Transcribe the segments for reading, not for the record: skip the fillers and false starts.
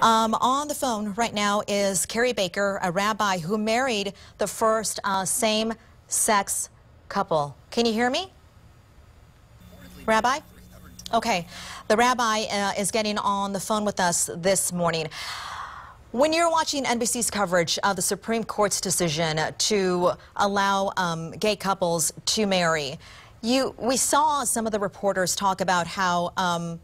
On the phone right now is Kerry Baker, a rabbi who married the first same-sex couple. Can you hear me, Rabbi? Okay. The rabbi is getting on the phone with us this morning. When you're watching NBC's coverage of the Supreme Court's decision to allow gay couples to marry, we saw some of the reporters talk about how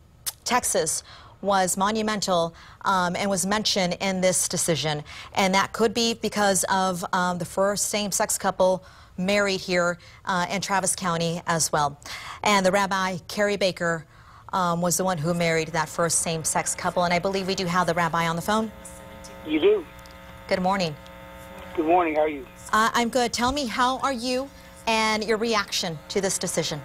Texas was monumental and was mentioned in this decision, and that could be because of the first same-sex couple married here in Travis County as well. And the Rabbi, Kerry Baker, was the one who married that first same-sex couple, and I believe we do have the Rabbi on the phone. You do. Good morning. Good morning. How are you? I'm good. Tell me, how are you and your reaction to this decision?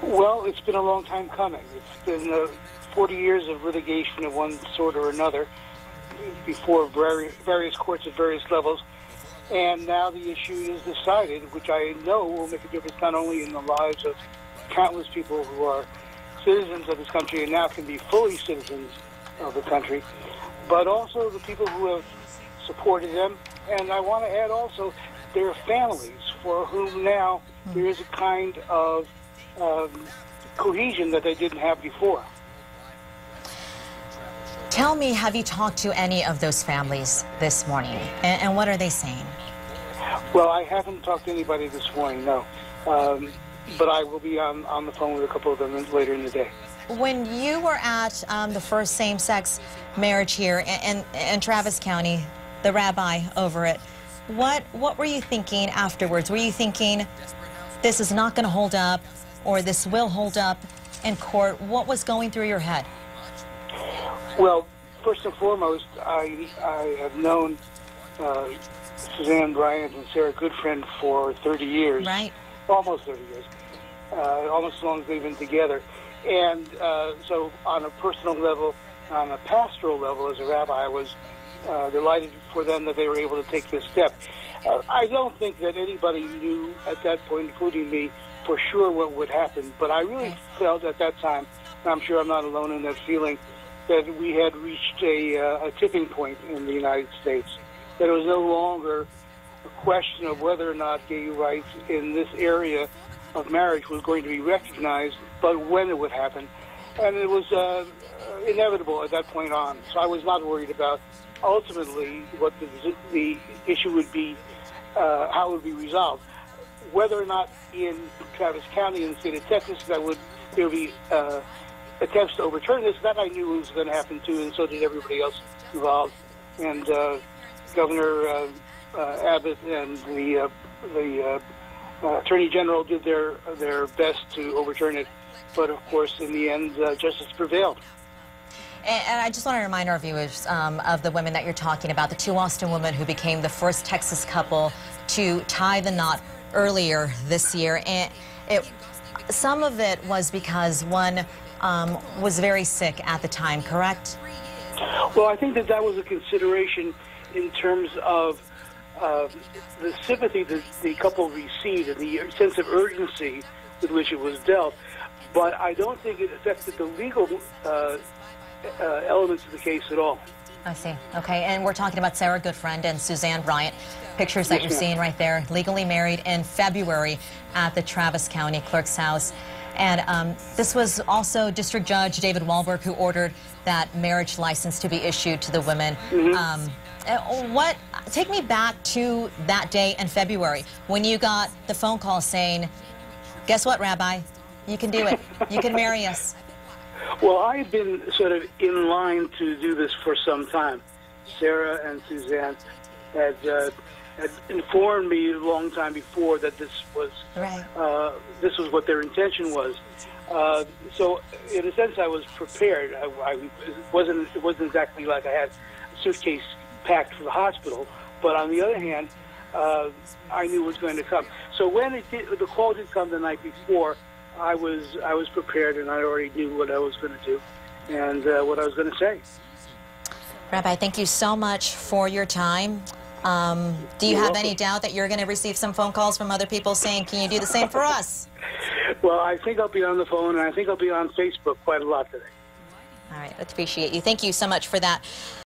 Well, it's been a long time coming. It's been 40 years of litigation of one sort or another before various courts at various levels, and now the issue is decided, which I know will make a difference not only in the lives of countless people who are citizens of this country and now can be fully citizens of the country, but also the people who have supported them, and I want to add also their families, for whom now there is a kind of cohesion that they didn't have before. Tell me, have you talked to any of those families this morning, and what are they saying? Well, I haven't talked to anybody this morning, no, but I will be on the phone with a couple of them later in the day. When you were at the first same-sex marriage here in Travis County, the rabbi over it, what were you thinking afterwards? Were you thinking this is not going to hold up, or this will hold up in court? What was going through your head? Well, first and foremost, I have known Suzanne Bryant and Sarah Goodfriend for 30 years. Right. Almost 30 years. Almost as long as they've been together. And so on a personal level, on a pastoral level as a rabbi, I was delighted for them that they were able to take this step. I don't think that anybody knew at that point, including me, for sure what would happen. But I really felt at that time, and I'm sure I'm not alone in that feeling, that we had reached a tipping point in the United States, that it was no longer a question of whether or not gay rights in this area of marriage was going to be recognized, but when it would happen. And it was inevitable at that point on. So I was not worried about ultimately what the issue would be, how it would be resolved. Whether or not in Travis County in the state of Texas there would be attempts to overturn this, that I knew was going to happen too, and so did everybody else involved. And Governor Abbott and the Attorney General did their best to overturn it, but of course in the end justice prevailed. And I just want to remind our viewers of the women that you're talking about, the two Austin women who became the first Texas couple to tie the knot earlier this year. And some of it was because one was very sick at the time, correct? Well, I think that was a consideration in terms of the sympathy that the couple received and the sense of urgency with which it was dealt. But I don't think it affected the legal elements of the case at all. I see. Okay, and we're talking about Sarah Goodfriend and Suzanne Bryant. Pictures that you're seeing right there, legally married in February at the Travis County Clerk's house. And this was also District Judge David Wahlberg who ordered that marriage license to be issued to the women. Take me back to that day in February when you got the phone call saying, guess what, Rabbi? You can do it. You can marry us. Well, I've been sort of in line to do this for some time. Sarah and Suzanne had informed me a long time before that this was what their intention was. So, in a sense, I was prepared. It wasn't exactly like I had a suitcase packed for the hospital, but on the other hand, I knew it was going to come. So when the call did come the night before, I was prepared, and I already knew what I was going to do and what I was going to say. Rabbi, thank you so much for your time. Do you have any doubt that you're going to receive some phone calls from other people saying, can you do the same for us? Well, I think I'll be on the phone, and I think I'll be on Facebook quite a lot today. All right, I appreciate you. Thank you so much for that.